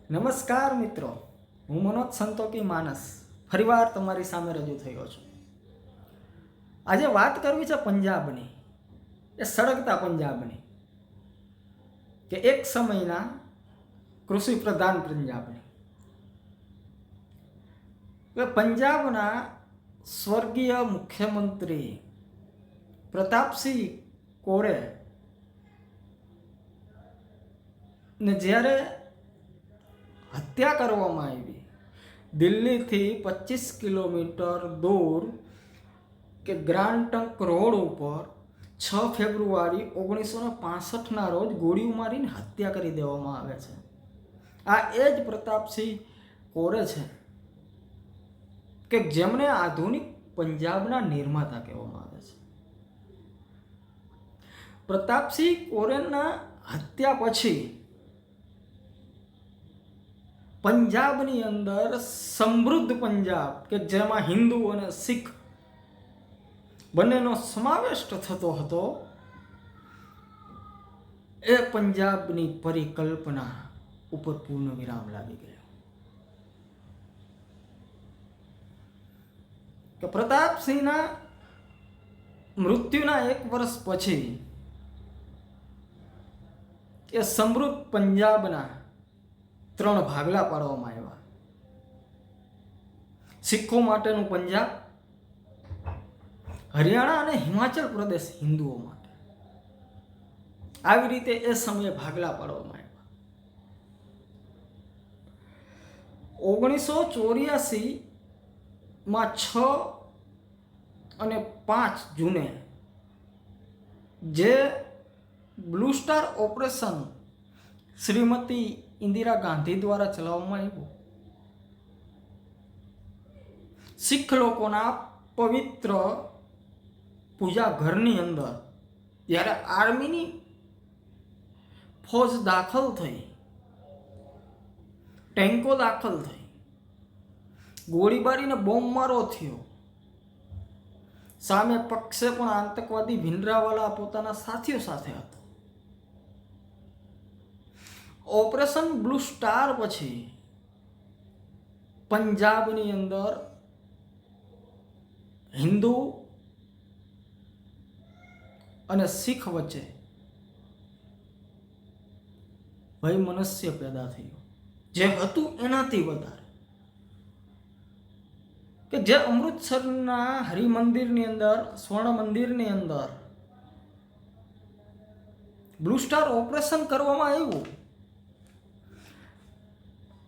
નમસ્કાર મિત્રો, હું મનોજ સંતોકી માનસ ફરીવાર તમારી સામે રજૂ થયો છું. આજે વાત કરવી છે પંજાબની, એ સળગતા પંજાબની, કે એક સમયના કૃષિ પ્રધાન પંજાબની. પંજાબના સ્વર્ગીય મુખ્યમંત્રી પ્રતાપસિંહ કોરે ને જ્યારે હત્યા કરવામાં આવી દિલ્હીથી 25 કિલોમીટર દૂર કે ગ્રાન્ડ ટ્રંક રોડ ઉપર 6 ફેબ્રુઆરી 1965ના રોજ ગોળીઓ મારીને હત્યા કરી દેવામાં આવે છે. આ એ જ પ્રતાપસિંહ કોરે છે કે જેમને આધુનિક પંજાબના નિર્માતા કહેવામાં આવે છે. પ્રતાપસિંહ કોરેના હત્યા પછી પંજાબની અંદર સમૃદ્ધ પંજાબ કે જેમાં હિન્દુ અને શીખ બંનેનો સમાવેશ થતો હતો, એ પંજાબની પરિકલ્પના ઉપર પૂર્ણ વિરામ લાગી ગયો. કે પ્રતાપસિંહના મૃત્યુના 1 વર્ષ પછી એ સમૃદ્ધ પંજાબના 3 ભાગલા પાડવામાં આવ્યા. શીખો માટેનું પંજાબ, હરિયાણા અને હિમાચલ પ્રદેશ હિન્દુઓ માટે. આવી રીતે એ સમયે ભાગલા પાડવામાં આવ્યા. 1984માં 6 અને 5 જૂને જે blue star operation Shrimati Indira Gandhi દ્વારા ચલાવવામાં આવ્યું, શીખ લોકોના પવિત્ર પૂજા ઘરની અંદર જ્યારે આર્મીની ફોજ દાખલ થઈ, ટેન્કો દાખલ થઈ, ગોળીબારીને બોમ્બમારો થયો, સામે પક્ષે પણ આતંકવાદી ભિંડરાવાલા પોતાના સાથીઓ સાથે હતા. ઓપરેશન બ્લુ સ્ટાર પછી પંજાબની અંદર હિન્દુ અને શીખ વચ્ચે વૈમનસ્ય પેદા થયું, જે હતું એનાથી વધારે. કે જે અમૃતસરના હરિમંદિરની અંદર, સ્વર્ણ મંદિરની અંદર બ્લુ સ્ટાર ઓપરેશન કરવામાં આવ્યું,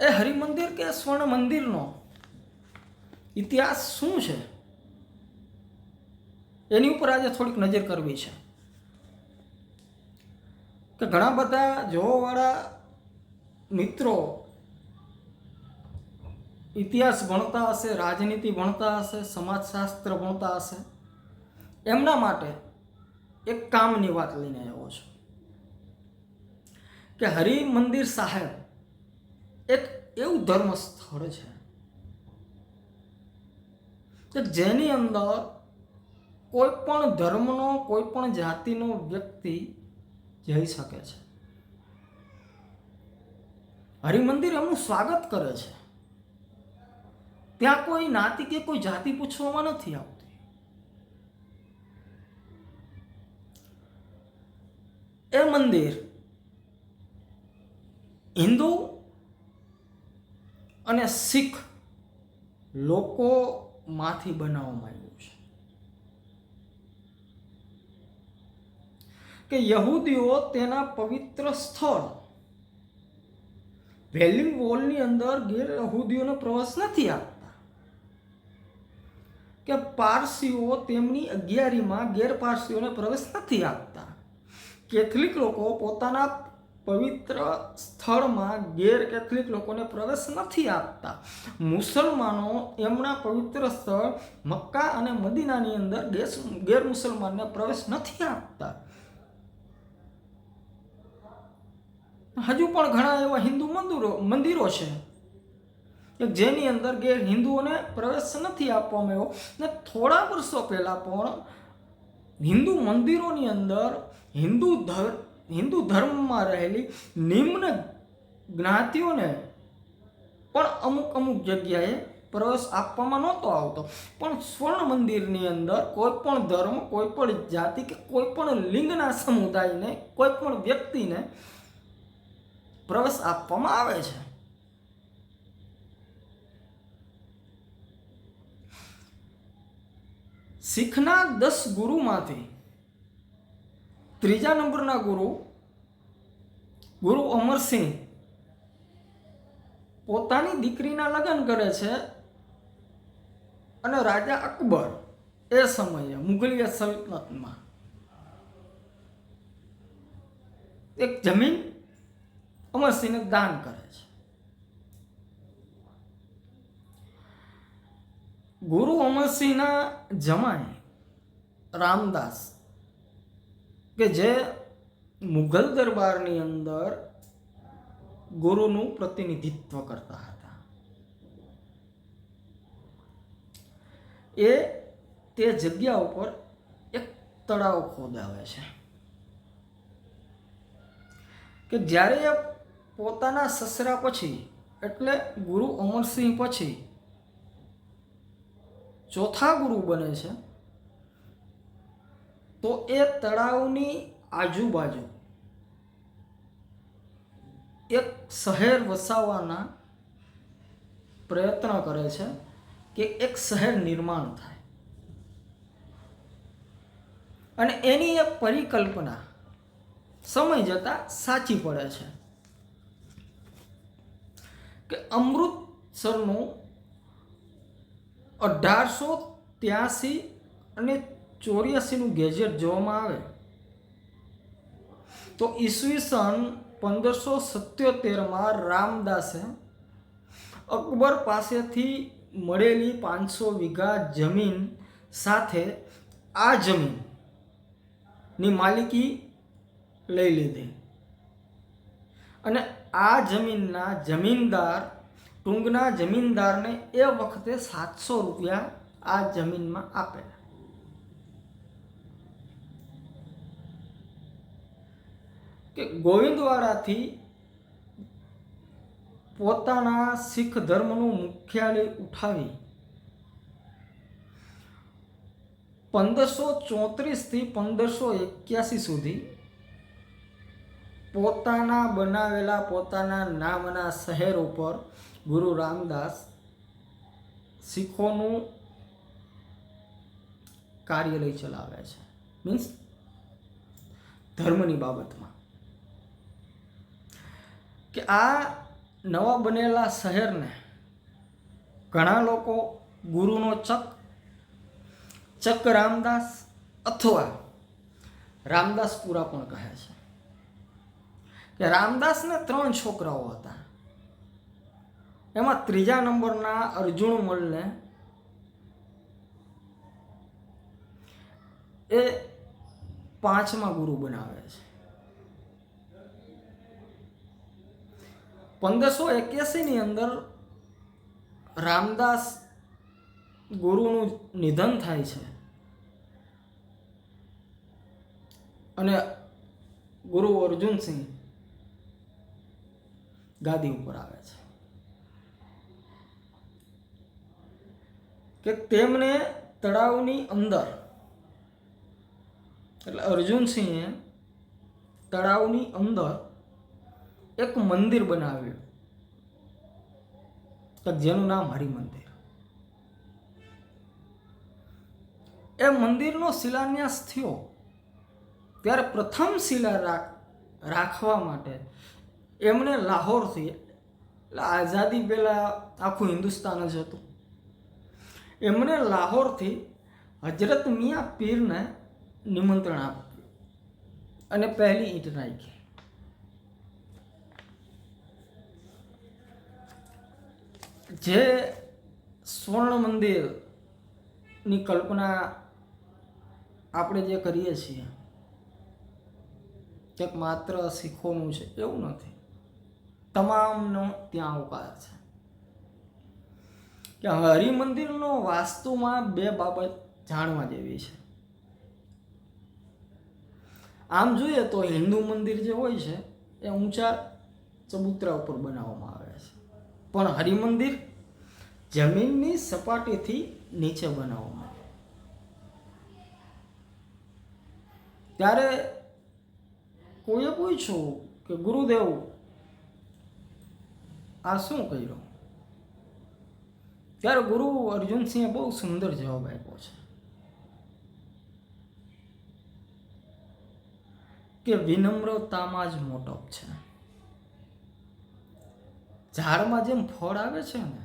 એ હરિમંદિર કે સ્વર્ણ મંદિરનો ઇતિહાસ શું છે એની ઉપર આજે થોડીક નજર કરવી છે. કે ઘણા બધા જોવાવાળા મિત્રો ઇતિહાસ ભણતા હશે, રાજનીતિ ભણતા હશે, સમાજશાસ્ત્ર ભણતા હશે, એમના માટે એક કામની વાત લઈને આવ્યો છું. કે હરિમંદિર સાહેબ એક એવું ધર્મ સ્થળ છે કે જેની અંદર કોઈ પણ ધર્મનો, કોઈ પણ જાતિનો વ્યક્તિ જઈ શકે છે. હરિમંદિર એમનું સ્વાગત કરે છે. ત્યાં કોઈ નાતી કે કોઈ જાતિ પૂછવામાં નથી આવતી. એ મંદિર હિન્દુ અને શીખ લોકોમાંથી બનાવવામાં આવ્યું છે. કે યહૂદીઓ તેના પવિત્ર સ્થળ વેલિંગ વોલની અંદર ગેરયહૂદીઓને પ્રવેશ નથી આપતા. કે પારસીઓ તેમની અગિયારીમાં ગેરપારસીઓને પ્રવેશ નથી આપતા. કેથલિક લોકો પોતાના પવિત્ર સ્થળમાં ગેર કેથલિક લોકોને પ્રવેશ નથી આપતા. મુસલમાનો એમના પવિત્ર સ્થળ મક્કા અને મદીનાની અંદર ગેર મુસલમાનને પ્રવેશ નથી આપતા. હજુ પણ ઘણા એવા હિન્દુ મંદિરો છે કે જેની અંદર ગેર હિન્દુઓને પ્રવેશ નથી આપવામાં આવ્યો. ને થોડા વર્ષો પહેલા પણ હિન્દુ મંદિરોની અંદર હિન્દુ ધર્મમાં રહેલી નિમ્ન જ્ઞાતિઓને પણ અમુક અમુક જગ્યાએ પ્રવેશ આપવામાં નહોતો આવતો. પણ સ્વર્ણ મંદિરની અંદર કોઈ પણ ધર્મ, કોઈ પણ જાતિ કે કોઈ પણ લિંગના સમુદાયને, કોઈ પણ વ્યક્તિને પ્રવેશ આપવામાં આવે છે. શીખના 10 ગુરુમાંથી ત્રીજા નંબરના ગુરુ અમરસિંહ પોતાની દીકરીના લગ્ન કરે છે અને રાજા અકબર એ સમયે મુગલિયા સલ્તનતમાં એક જમીન અમરસિંહને દાન કરે છે. ગુરુ અમરસિંહના જમાઈ રામદાસ કે જે મુઘલ દરબારની અંદર ગુરુનું પ્રતિનિધિત્વ કરતા હતા, એ તે જગ્યા ઉપર એક તળાવ ખોદાવે છે કે જ્યારે એ પોતાના સસરા પછી એટલે ગુરુ અમરસિંહ પછી ચોથા ગુરુ બને છે, તો એ તળાવની આજુબાજુ એક શહેર વસાવવાના પ્રયત્ન કરે છે કે એક શહેર નિર્માણ થાય. અને એની એક પરિકલ્પના સમય જતાં સાચી પડે છે કે અમૃતસરનું 1883 અને 84નું ગેજેટ જોવામાં આવે તો ઈસવીસન 1577માં રામદાસે અકબર પાસેથી મળેલી 500 વીઘા જમીન સાથે આ જમીનની માલિકી લઈ લીધી અને આ જમીનના જમીનદાર ટુંગના જમીનદારને એ વખતે 700 રૂપિયા આ જમીનમાં આપેલા. કે ગોવિંદવાડાથી પોતાના શીખ ધર્મનું મુખ્યાલય ઉઠાવી 1534 થી 1581 સુધી પોતાના બનાવેલા પોતાના નામના શહેર ઉપર ગુરુ રામદાસ શીખોનું કાર્યાલય ચલાવે છે, મીન્સ ધર્મની બાબતમાં. કે આ નવા બનેલા શહેરને ઘણા લોકો ગુરુનો ચક રામદાસ અથવા રામદાસપુરા પણ કહે છે. કે રામદાસને 3 છોકરાઓ હતા, એમાં ત્રીજા નંબરના અર્જુનમલને એ 5મા ગુરુ બનાવે છે. 1581ની અંદર રામદાસ ગુરુનું નિધન થાય છે અને ગુરુ અર્જુનસિંહ ગાદી ઉપર આવે છે. કે તેમને તળાવની અંદર એટલે અર્જુનસિંહે તળાવની અંદર એક મંદિર બનાવ્યું કે જેનું નામ હરિમંદિર. એ મંદિરનો શિલાન્યાસ થયો ત્યારે પ્રથમ શિલા રાખવા માટે એમણે લાહોરથી, એટલે આઝાદી પહેલાં આખું હિન્દુસ્તાન જ હતું, એમણે લાહોરથી હજરત મિયા પીરને નિમંત્રણ આપ્યું અને પહેલી ઈંટ નાખી. જે સ્વર્ણ મંદિરની કલ્પના આપણે જે કરીએ છીએ કે માત્ર શીખોનું છે, એવું નથી. તમામનો ત્યાં અવકાશ છે. કે હરિમંદિરનો વાસ્તુમાં 2 બાબત જાણવા જેવી છે. આમ જોઈએ તો હિન્દુ મંદિર જે હોય છે એ ઊંચા ચબૂતરા ઉપર બનાવવામાં આવે છે, પણ હરિમંદિર જમીનની સપાટીથી નીચે બનાવવામાં ત્યારે કોઈએ પૂછ્યું કે ગુરુદેવ આ શું કર્યું? ત્યારે ગુરુ અર્જુનસિંહે બહુ સુંદર જવાબ આપ્યો છે કે વિનમ્રતામાં જ મોટપ છે. ઝાડમાં જેમ ફળ આવે છે ને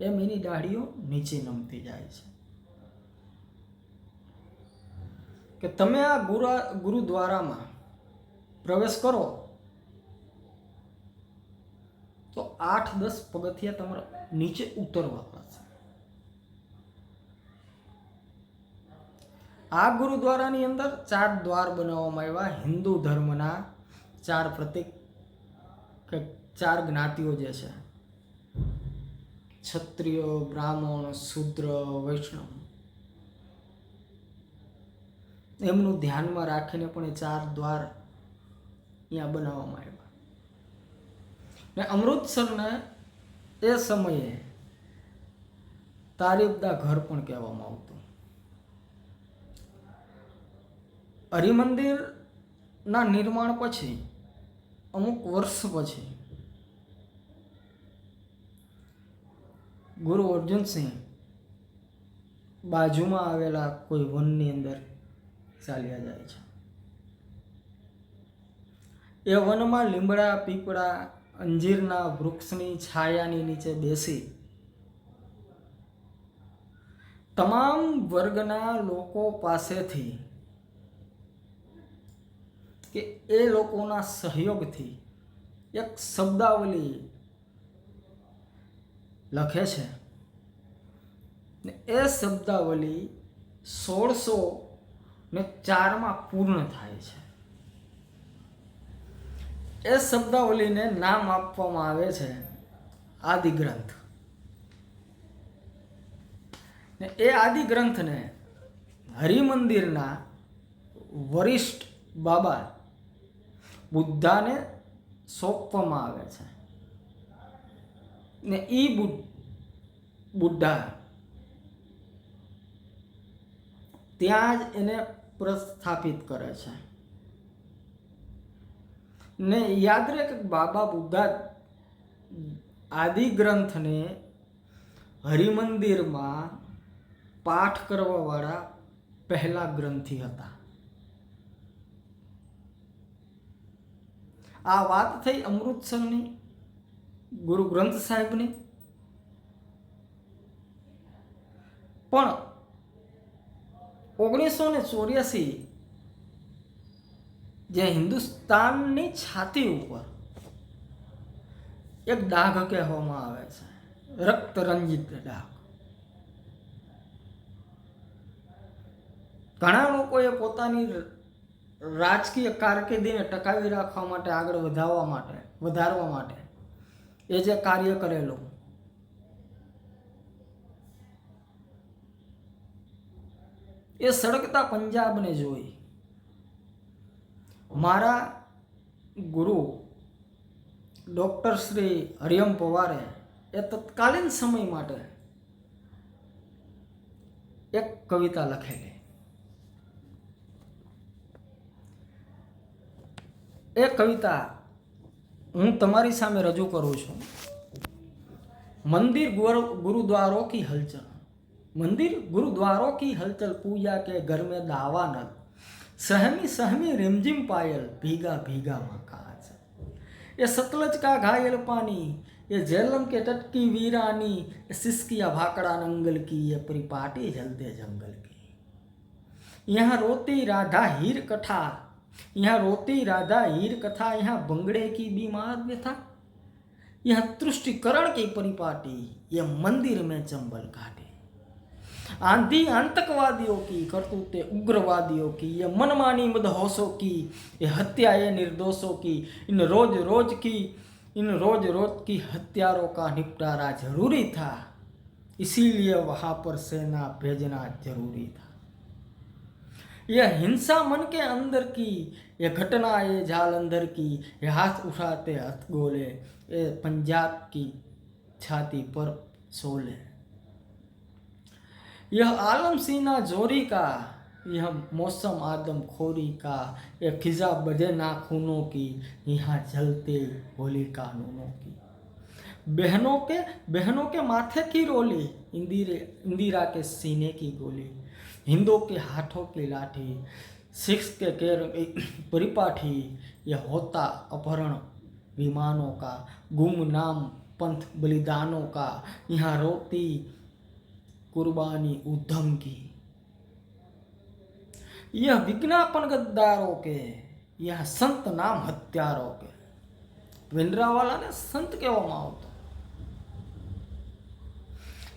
એમ એની ડાળીઓ નીચે નમતી જાય છે. કે તમે આ ગુરુદ્વારામાં પ્રવેશ કરો તો 8-10 પગથિયા તમારે નીચે ઉતરવા પડશે. આ ગુરુદ્વારાની અંદર 4 દ્વાર બનાવવામાં આવ્યા. હિન્દુ ધર્મના 4 પ્રતીક કે 4 જ્ઞાતિઓ જે છે, ક્ષત્રિય, બ્રાહ્મણ, શૂદ્ર, વૈષ્ણવ, એમનું ધ્યાનમાં રાખીને પણ એ 4 દ્વાર અહીંયા બનાવવામાં આવ્યા. ને અમૃતસરને એ સમયે તારીફદા ઘર પણ કહેવામાં આવતું. હરિમંદિરના નિર્માણ પછી અમુક વર્ષ પછી ગુરુ અર્જુનસિંહ બાજુમાં આવેલા કોઈ વનની અંદર ચાલ્યા જાય છે. એ વનમાં લીમડા, પીપળા, અંજીરના વૃક્ષની છાયાની નીચે બેસી તમામ વર્ગના લોકો પાસેથી કે એ લોકોના સહયોગથી એક શબ્દાવલી લખે છે ને એ શબ્દાવલી 1604 પૂર્ણ થાય છે. એ શબ્દાવલીને નામ આપવામાં આવે છે આદિગ્રંથ. ને એ આદિગ્રંથને હરિમંદિરના વરિષ્ઠ બાબા બુદ્ધાને સોંપવામાં આવે છે. ને એ બુદ્ધા ત્યાં જ એને પ્રસ્થાપિત કરે છે. ને યાદ રહે કે બાબા બુદ્ધા આદિ ગ્રંથને હરિમંદિરમાં પાઠ કરવા વાળા પહેલા ગ્રંથી હતા. આ વાત થઈ અમૃતસરની ગુરુ ગ્રંથ સાહેબની. પણ 1984 જે હિન્દુસ્તાનની છાતી ઉપર એક ડાઘ કહેવામાં આવે છે, રક્તરંજિત ડાઘ. ઘણા લોકોએ પોતાની રાજકીય કારકિર્દીને ટકાવી રાખવા માટે, આગળ વધારવા માટે એ જે કાર્ય કરેલું, એ સળગતા પંજાબને જોઈ મારા ગુરુ ડૉક્ટર શ્રી હરિયમ પવારે એ તત્કાલીન સમય માટે એક કવિતા લખેલી. એ કવિતા હું તમારી સામે રજૂ કરું છું. મંदिर गुरुद्वारों की हलचल, मंदिर गुरुद्वारों की हलचल, पूजा के घर में दावानल, सहमी सहमी रिमझिम पायल, भीगा भीगा मकान. ये सतलज का घायल पानी, ये झेलम के तट की वीरानी, ये सिसकिया भाकड़ा नंगल की, ये परिपाटी जलते जंगल की. यहाँ रोती राधा हीर कथा, यहाँ रोती राधा हीर कथा, यहाँ बंगड़े की बीमार व्यथा, यह तुष्टिकरण की परिपाटी, यह मंदिर में चंबल काटे. आंधी आतंकवादियों की, करतूते उग्रवादियों की, ये मनमानी मदहोशों की, ये हत्या ये निर्दोषों की, इन रोज रोज की हत्यारों का निपटारा जरूरी था, इसीलिए वहां पर सेना भेजना जरूरी था. यह हिंसा मन के अंदर की, ये घटना ये जालंधर की, ये हाथ उठाते हथगोले, ये पंजाब की छाती पर सोले। यह आलम सीना जोरी का, यह मौसम आदम खोरी का, यह खिजा बजे नाखूनों की, यहाँ जलते होलिका नूनों की। बहनों के माथे की रोली, इंदिरा के सीने की गोली, हिंदों के हाथों की लाठी, सिख के केर परिपाठी, यह होता अपहरण विमानों का, गुमनाम पंथ बलिदानों का, यहाँ रोती कुर्बानी उद्यम की। यह विज्ञापन गद्दारों के, यह संत नाम हत्यारों के। भिंडरावाला ने संत कहेवामां आवतो।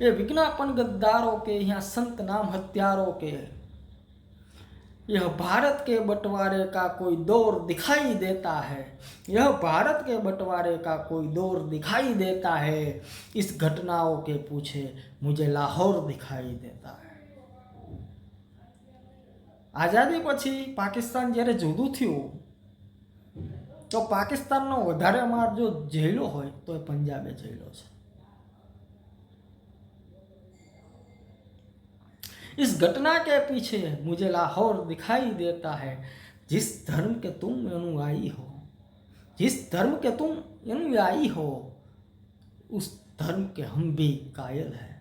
ये विज्ञापन गद्दारों के, यहाँ संत नाम हत्यारों के। यह भारत के बंटवारे का कोई दौर दिखाई देता है, यह भारत के बंटवारे का कोई दौर दिखाई देता है। इस घटनाओं के पूछे मुझे लाहौर दिखाई देता है। आजादी पछी पाकिस्तान જ્યારે જુદું થયું તો પાકિસ્તાનનો વધારે માર જો ઝેલો હોય તો એ પંજાબે ઝેલો છે। इस घटना के पीछे मुझे लाहौर दिखाई देता है। जिस धर्म के तुम अनुयायी हो, जिस धर्म के तुम अनुयायी हो, उस धर्म के हम भी कायल हैं।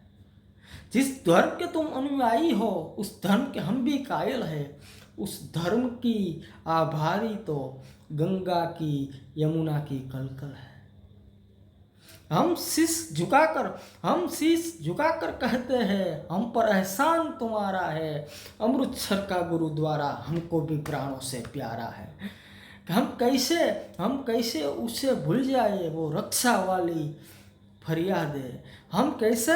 जिस धर्म के तुम अनुयायी हो, उस धर्म के हम भी कायल हैं। उस धर्म की आभारी तो गंगा की यमुना की कलकल है। हम शीश झुकाकर कहते हैं हम पर एहसान तुम्हारा है। अमृतसर का गुरुद्वारा हमको भी प्राणों से प्यारा है। हम कैसे उसे भूल जाए वो रक्षा वाली फरियादें। हम कैसे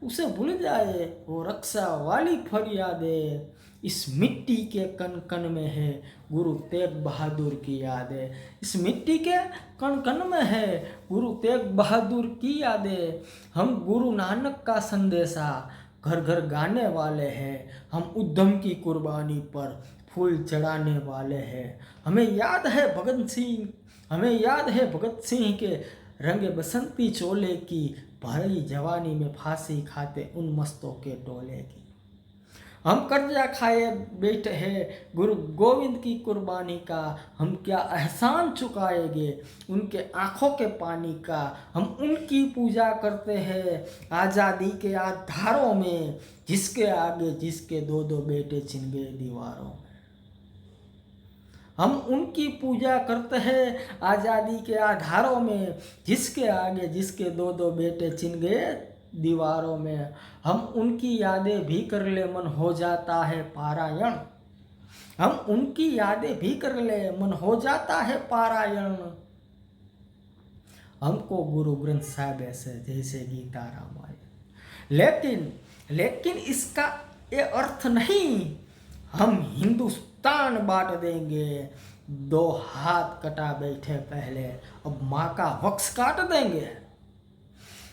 उसे भूल जाए वो रक्षा वाली फरियादें। इस मिट्टी के कण कण में है गुरु तेग बहादुर की यादें। इस मिट्टी के कण कण में है गुरु तेग बहादुर की यादें। हम गुरु नानक का संदेशा घर घर गाने वाले हैं। हम उद्यम की कुर्बानी पर फूल चढ़ाने वाले हैं। हमें याद है भगत सिंह के रंगे बसंती चोले की, भरी जवानी में फांसी खाते उन मस्तों के टोले की। हम कर्जा खाए बैठे हैं गुरु गोविंद की कुर्बानी का। हम क्या एहसान चुकाएंगे उनके आँखों के पानी का। हम उनकी पूजा करते हैं आज़ादी के आधारों में, जिसके आगे जिसके दो दो बेटे छिन गए दीवारों में। हम उनकी पूजा करते हैं आज़ादी के आधारों में, जिसके आगे जिसके दो दो बेटे छिन गए दीवारों में। हम उनकी यादें भी कर ले मन हो जाता है पारायण। हम उनकी यादें भी कर ले मन हो जाता है पारायण। हमको गुरु ग्रंथ साहिब ऐसे जैसे गीता रामायण। लेकिन इसका ये अर्थ नहीं हम हिंदुस्तान बांट देंगे। 2 हाथ कटा बैठे पहले, अब माँ का वक्स काट देंगे।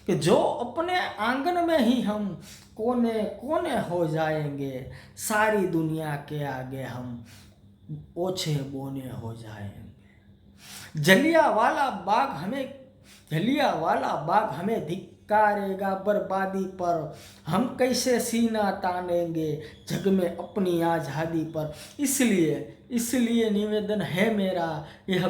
कि जो अपने आंगन में ही हम कोने कोने हो जाएंगे, सारी दुनिया के आगे हम ओछे बोने हो जाएंगे। जलियांवाला बाग हमें धिक्कारेगा बर्बादी पर। हम कैसे सीना तानेंगे जग में अपनी आज़ादी पर। इसलिए निवेदन है मेरा यह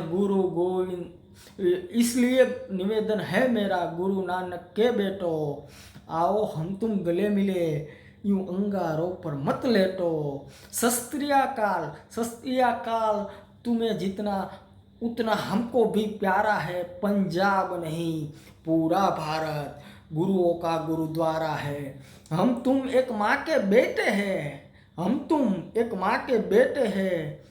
इसलिए निवेदन है मेरा गुरु नानक के बेटो। आओ हम तुम गले मिले यूं अंगारों पर मत लेटो। शस्त्रिया काल तुम्हें जितना उतना हमको भी प्यारा है। पंजाब नहीं पूरा भारत गुरुओं का गुरुद्वारा है। हम तुम एक माँ के बेटे हैं।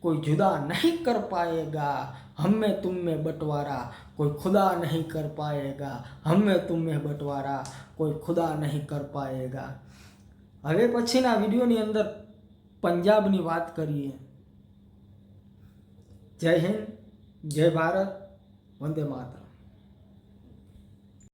कोई जुदा नहीं कर पाएगा हम में तुम में बंटवारा। कोई खुदा नहीं कर पाएगा हम में तुम में बंटवारा। कोई खुदा नहीं कर पाएगा। હવે પછીના વિડીયોની અંદર પંજાબની વાત કરીએ। જય હિન્દ, જય ભારત, વંદે માતરમ।